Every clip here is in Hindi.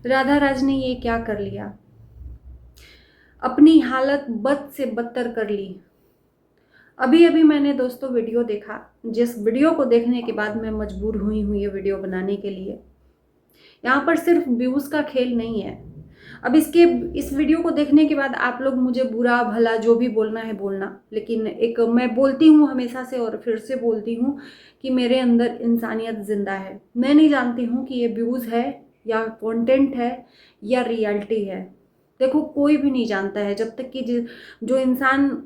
राधा राज ने ये क्या कर लिया, अपनी हालत बद से बदतर कर ली। अभी अभी मैंने दोस्तों वीडियो देखा, जिस वीडियो को देखने के बाद मैं मजबूर हुई हूँ ये वीडियो बनाने के लिए। यहाँ पर सिर्फ व्यूज़ का खेल नहीं है। अब इस वीडियो को देखने के बाद आप लोग मुझे बुरा भला जो भी बोलना है बोलना, लेकिन एक मैं बोलती हूँ हमेशा से और फिर से बोलती हूँ कि मेरे अंदर इंसानियत ज़िंदा है। मैं नहीं जानती हूँ कि ये व्यूज़ है या कंटेंट है या रियलिटी है। देखो, कोई भी नहीं जानता है जब तक कि जो इंसान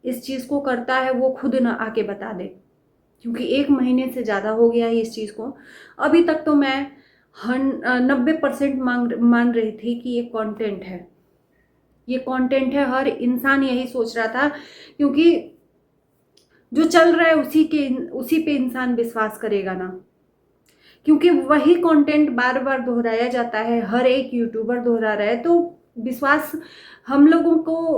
इस चीज़ को करता है वो खुद ना आके बता दे, क्योंकि 1 महीने से ज़्यादा हो गया है इस चीज़ को। अभी तक तो मैं 90% मान रही थी कि ये कंटेंट है, ये कंटेंट है। हर इंसान यही सोच रहा था, क्योंकि जो चल रहा है उसी पे इंसान विश्वास करेगा ना, क्योंकि वही कंटेंट बार बार दोहराया जाता है, हर एक यूट्यूबर दोहरा रहा है, तो विश्वास हम लोगों को,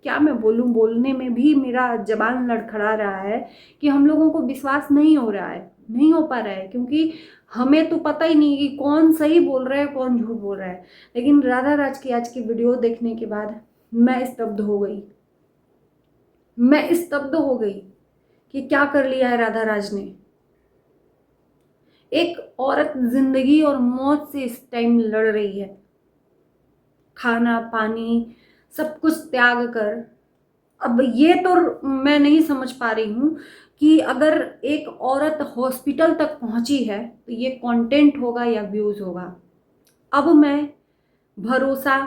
क्या मैं बोलूँ, बोलने में भी मेरा जबान लड़खड़ा रहा है कि हम लोगों को विश्वास नहीं हो रहा है, नहीं हो पा रहा है, क्योंकि हमें तो पता ही नहीं कि कौन सही बोल रहा है कौन झूठ बोल रहा है। लेकिन राधा राज की आज की वीडियो देखने के बाद मैं स्तब्ध हो गई, मैं स्तब्ध हो गई कि क्या कर लिया है राधा राज ने। एक औरत जिंदगी और मौत से इस टाइम लड़ रही है, खाना पानी सब कुछ त्याग कर। अब ये तो मैं नहीं समझ पा रही हूँ कि अगर एक औरत हॉस्पिटल तक पहुंची है तो ये कंटेंट होगा या व्यूज होगा। अब मैं भरोसा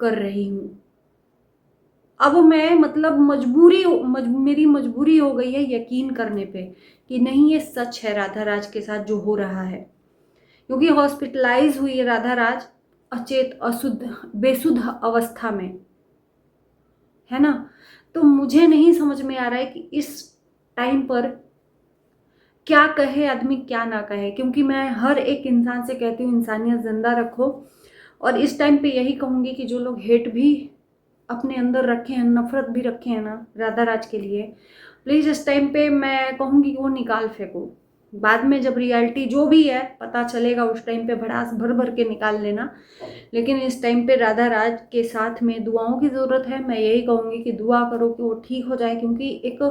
कर रही हूँ, अब मैं मतलब मेरी मजबूरी हो गई है यकीन करने पे कि नहीं, ये सच है राधा राज के साथ जो हो रहा है। क्योंकि हॉस्पिटलाइज हुई है राधा राज, अचेत अशुद्ध बेसुध अवस्था में, है ना। तो मुझे नहीं समझ में आ रहा है कि इस टाइम पर क्या कहे आदमी क्या ना कहे, क्योंकि मैं हर एक इंसान से कहती हूँ इंसानियत जिंदा रखो। और इस टाइम पे यही कहूँगी कि जो लोग हेट भी अपने अंदर रखे हैं, नफरत भी रखे हैं ना राधा राज के लिए, प्लीज़ इस टाइम पे मैं कहूँगी कि वो निकाल फेंको। बाद में जब रियलिटी जो भी है पता चलेगा उस टाइम पे भड़ास भर भर के निकाल लेना। लेकिन इस टाइम पे राधा राज के साथ में दुआओं की ज़रूरत है। मैं यही कहूँगी कि दुआ करो कि वो ठीक हो जाए, क्योंकि एक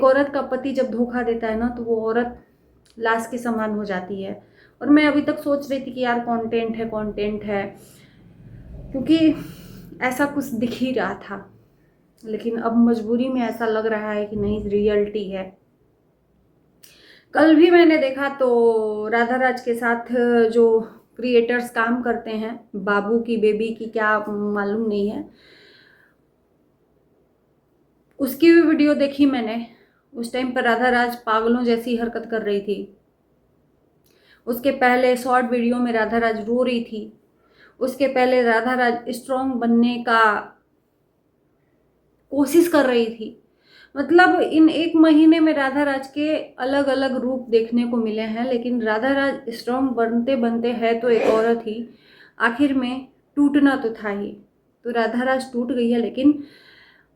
औरत का पति जब धोखा देता है ना तो वो औरत लाश के समान हो जाती है। और मैं अभी तक सोच रही थी कि यार कंटेंट है, क्योंकि ऐसा कुछ दिख ही रहा था, लेकिन अब मजबूरी में ऐसा लग रहा है कि नहीं, रियलिटी है। कल भी मैंने देखा तो राधा राज के साथ जो क्रिएटर्स काम करते हैं, बाबू की बेबी की क्या मालूम नहीं है, उसकी भी वीडियो देखी मैंने। उस टाइम पर राधा राज पागलों जैसी हरकत कर रही थी। उसके पहले शॉर्ट वीडियो में राधा राज रो रही थी। उसके पहले राधा राज स्ट्रॉन्ग बनने का कोशिश कर रही थी। मतलब इन 1 महीने में राधा राज के अलग अलग रूप देखने को मिले हैं, लेकिन राधा राज स्ट्रॉन्ग बनते बनते है तो एक औरत ही, आखिर में टूटना तो था ही। तो राधा राज टूट गई है, लेकिन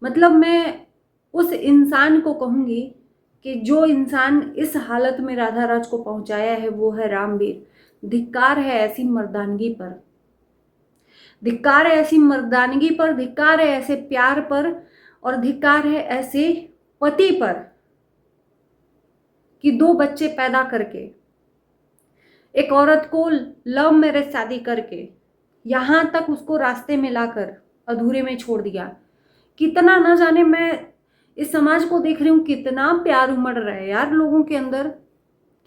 मतलब मैं उस इंसान को कहूँगी कि जो इंसान इस हालत में राधा राज को पहुंचाया है वो है रामवीर। धिक्कार है ऐसी मर्दानगी पर, धिक्कार है ऐसी मर्दानगी पर, धिक्कार है ऐसे प्यार पर, और धिक्कार है ऐसे पति पर कि 2 बच्चे पैदा करके, एक औरत को लव मैरिज शादी करके यहाँ तक उसको रास्ते में लाकर अधूरे में छोड़ दिया। कितना ना जाने, मैं इस समाज को देख रही हूँ कितना प्यार उमड़ रहा है यार लोगों के अंदर,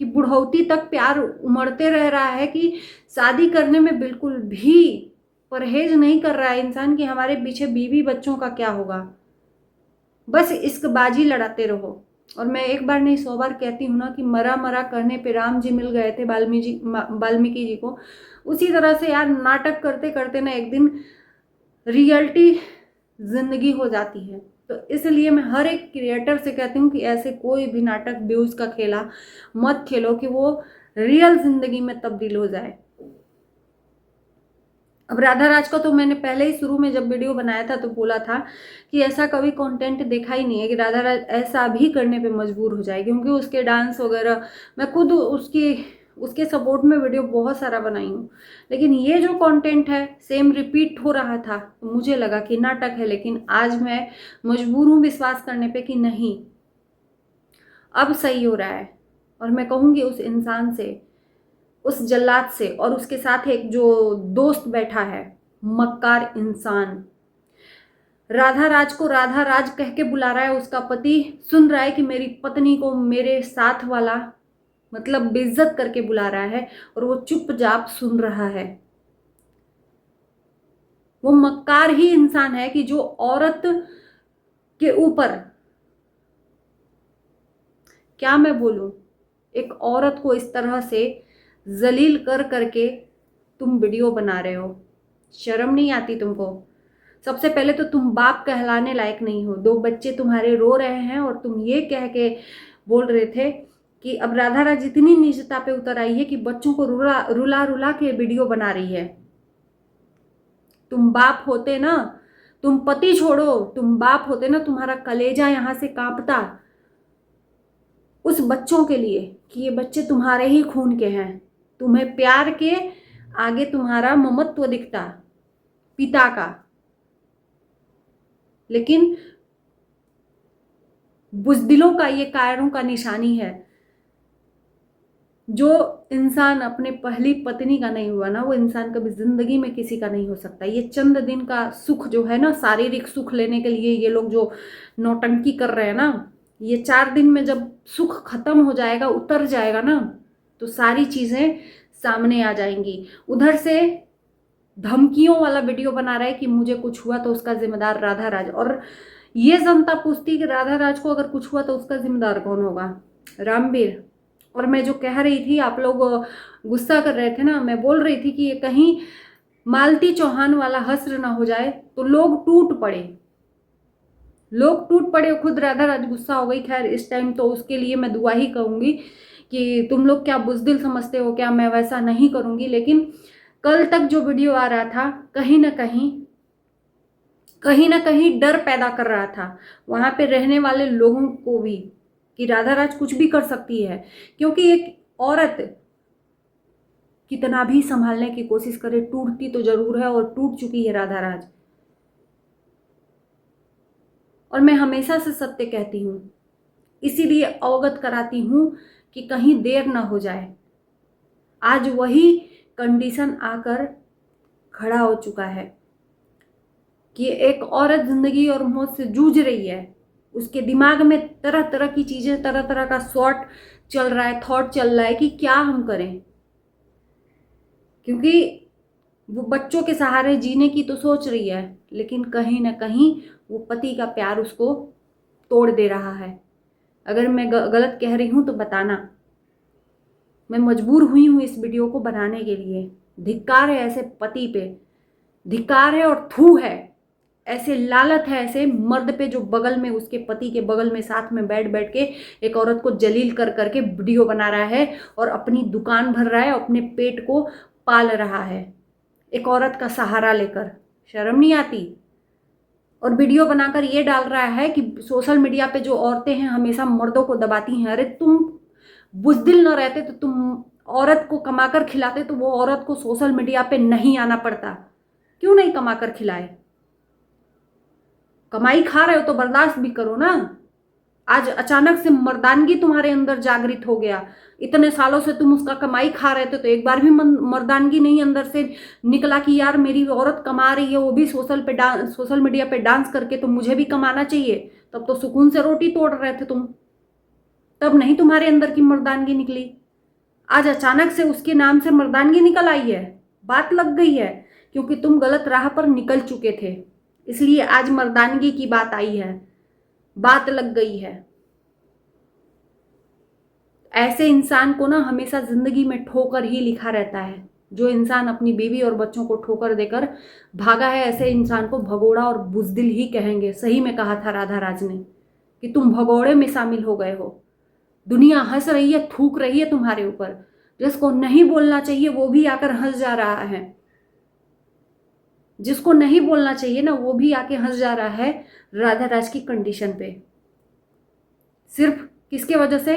कि बुढ़ौती तक प्यार उमड़ते रह रहा है, कि शादी करने में बिल्कुल भी परहेज नहीं कर रहा है इंसान कि हमारे पीछे बीवी बच्चों का क्या होगा। बस इश्कबाजी लड़ाते रहो। और मैं एक बार नहीं 100 बार कहती हूँ ना कि मरा मरा करने पे राम जी मिल गए थे वाल्मीकि जी को। उसी तरह से यार नाटक करते करते ना एक दिन रियलिटी जिंदगी हो जाती है। तो इसलिए मैं हर एक क्रिएटर से कहती हूँ कि ऐसे कोई भी नाटक व्यूज का खेला मत खेलो कि वो रियल जिंदगी में तब्दील हो जाए। अब राधा राज का तो मैंने पहले ही शुरू में जब वीडियो बनाया था तो बोला था कि ऐसा कभी कंटेंट देखा ही नहीं है कि राधा राज ऐसा भी करने पे मजबूर हो जाए, क्योंकि उसके डांस वगैरह मैं खुद उसके सपोर्ट में वीडियो बहुत सारा बनाई हूँ, लेकिन ये जो कंटेंट है सेम रिपीट हो रहा था तो मुझे लगा कि नाटक है। लेकिन आज मैं मजबूर हूँ विश्वास करने पे कि नहीं, अब सही हो रहा है। और मैं कहूँगी उस इंसान से, उस जल्लाद से, और उसके साथ एक जो दोस्त बैठा है, मक्कार इंसान, राधा राज को राधा राज कह के बुला रहा है। उसका पति सुन रहा है कि मेरी पत्नी को मेरे साथ वाला मतलब बेइज्जत करके बुला रहा है, और वो चुपचाप सुन रहा है। वो मक्कार ही इंसान है कि जो औरत के ऊपर, क्या मैं बोलूं, एक औरत को इस तरह से जलील कर करके तुम वीडियो बना रहे हो। शर्म नहीं आती तुमको? सबसे पहले तो तुम बाप कहलाने लायक नहीं हो। 2 बच्चे तुम्हारे रो रहे हैं और तुम ये कह के बोल रहे थे कि अब राधा राज इतनी नीचता पे उतर आई है कि बच्चों को रुला रुला रुला के वीडियो बना रही है। तुम बाप होते ना, तुम पति छोड़ो, तुम बाप होते ना, तुम्हारा कलेजा यहां से कांपता उस बच्चों के लिए कि ये बच्चे तुम्हारे ही खून के हैं। तुम्हें प्यार के आगे तुम्हारा ममत्व दिखता पिता का, लेकिन बुज़दिलों का ये कायरों का निशानी है। जो इंसान अपने पहली पत्नी का नहीं हुआ ना, वो इंसान कभी जिंदगी में किसी का नहीं हो सकता। ये चंद दिन का सुख जो है ना, शारीरिक सुख लेने के लिए ये लोग जो नौटंकी कर रहे हैं ना, ये 4 दिन में जब सुख खत्म हो जाएगा, उतर जाएगा ना, तो सारी चीजें सामने आ जाएंगी। उधर से धमकियों वाला वीडियो बना रहा है कि मुझे कुछ हुआ तो उसका जिम्मेदार राधा राज, और ये जनता पूछती कि राधा राज को अगर कुछ हुआ तो उसका जिम्मेदार कौन होगा? रामवीर। और मैं जो कह रही थी, आप लोग गुस्सा कर रहे थे ना, मैं बोल रही थी कि ये कहीं मालती चौहान वाला हश्र ना हो जाए तो लोग टूट पड़े, लोग टूट पड़े। खुद राधा राज गुस्सा हो गई। खैर इस टाइम तो उसके लिए मैं दुआ ही कहूंगी कि तुम लोग क्या बुज़दिल समझते हो क्या, मैं वैसा नहीं करूंगी। लेकिन कल तक जो वीडियो आ रहा था कहीं ना कहीं डर पैदा कर रहा था वहां पे रहने वाले लोगों को भी कि राधा राज कुछ भी कर सकती है। क्योंकि एक औरत कितना भी संभालने की कोशिश करे, टूटती तो जरूर है, और टूट चुकी है राधा राज। और मैं हमेशा से सत्य कहती हूँ, इसीलिए अवगत कराती हूँ कि कहीं देर ना हो जाए। आज वही कंडीशन आकर खड़ा हो चुका है कि एक औरत जिंदगी और मौत से जूझ रही है। उसके दिमाग में तरह तरह की चीजें, तरह तरह का शॉर्ट चल रहा है, थॉट चल रहा है कि क्या हम करें। क्योंकि वो बच्चों के सहारे जीने की तो सोच रही है, लेकिन कहीं ना कहीं वो पति का प्यार उसको तोड़ दे रहा है। अगर मैं गलत कह रही हूं तो बताना। मैं मजबूर हुई हूं इस वीडियो को बनाने के लिए। धिक्कार है ऐसे पति पे, धिक्कार है और थू है, ऐसे लालत है ऐसे मर्द पे जो बगल में, उसके पति के बगल में साथ में बैठ बैठ के एक औरत को जलील कर करके वीडियो बना रहा है और अपनी दुकान भर रहा है, अपने पेट को पाल रहा है एक औरत का सहारा लेकर। शर्म नहीं आती? और वीडियो बनाकर ये डाल रहा है कि सोशल मीडिया पे जो औरतें हैं हमेशा मर्दों को दबाती हैं। अरे तुम बुज़दिल न रहते तो तुम औरत को कमाकर खिलाते तो वो औरत को सोशल मीडिया पे नहीं आना पड़ता। क्यों नहीं कमाकर खिलाए? कमाई खा रहे हो तो बर्दाश्त भी करो ना। आज अचानक से मर्दानगी तुम्हारे अंदर जागृत हो गया। इतने सालों से तुम उसका कमाई खा रहे थे तो एक बार भी मर्दानगी नहीं अंदर से निकला कि यार मेरी औरत कमा रही है, वो भी सोशल मीडिया पे डांस करके, तो मुझे भी कमाना चाहिए। तब तो सुकून से रोटी तोड़ रहे थे तुम, तब नहीं तुम्हारे अंदर की मर्दानगी निकली। आज अचानक से उसके नाम से मर्दानगी निकल आई है, बात लग गई है, क्योंकि तुम गलत राह पर निकल चुके थे, इसलिए आज मर्दानगी की बात आई है, बात लग गई है। ऐसे इंसान को ना हमेशा जिंदगी में ठोकर ही लिखा रहता है। जो इंसान अपनी बीवी और बच्चों को ठोकर देकर भागा है, ऐसे इंसान को भगोड़ा और बुज़दिल ही कहेंगे। सही में कहा था राधा राज ने कि तुम भगोड़े में शामिल हो गए हो। दुनिया हंस रही है, थूक रही है तुम्हारे ऊपर। जिसको नहीं बोलना चाहिए वो भी आकर हंस जा रहा है, जिसको नहीं बोलना चाहिए ना वो भी आके हंस जा रहा है राधा राज की कंडीशन पे। सिर्फ किसके वजह से?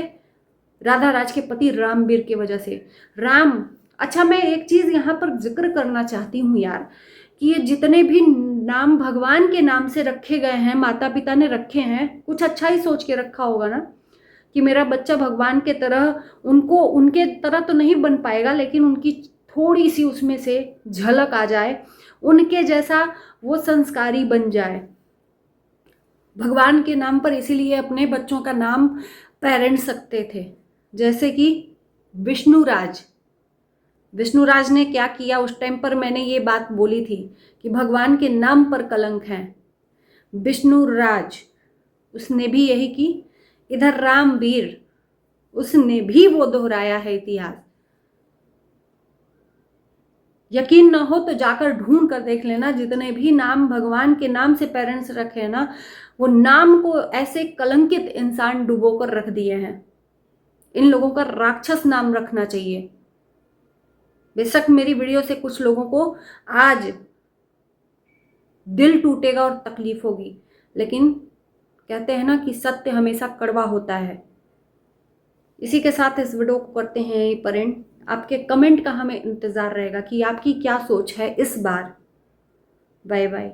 राधा राज के पति रामवीर की वजह से। राम, अच्छा मैं एक चीज़ यहाँ पर जिक्र करना चाहती हूँ यार, कि ये जितने भी नाम भगवान के नाम से रखे गए हैं, माता पिता ने रखे हैं, कुछ अच्छा ही सोच के रखा होगा ना, कि मेरा बच्चा भगवान के तरह, उनको उनके तरह तो नहीं बन पाएगा लेकिन उनकी थोड़ी सी उसमें से झलक आ जाए, उनके जैसा वो संस्कारी बन जाए। भगवान के नाम पर इसीलिए अपने बच्चों का नाम पेरेंट्स रखते थे, जैसे कि विष्णुराज। विष्णुराज ने क्या किया उस टाइम पर, मैंने ये बात बोली थी कि भगवान के नाम पर कलंक है। विष्णुराज, उसने भी यही की। इधर रामवीर, उसने भी वो दोहराया है इतिहास। यकीन ना हो तो जाकर ढूंढ कर देख लेना, जितने भी नाम भगवान के नाम से पेरेंट्स रखे हैं ना, वो नाम को ऐसे कलंकित इंसान डुबो कर रख दिए हैं। इन लोगों का राक्षस नाम रखना चाहिए। बेशक मेरी वीडियो से कुछ लोगों को आज दिल टूटेगा और तकलीफ होगी, लेकिन कहते हैं ना कि सत्य हमेशा कड़वा होता है। इसी के साथ इस वीडियो को करते हैं यहीं पर एंड। आपके कमेंट का हमें इंतज़ार रहेगा कि आपकी क्या सोच है इस बार। Bye bye.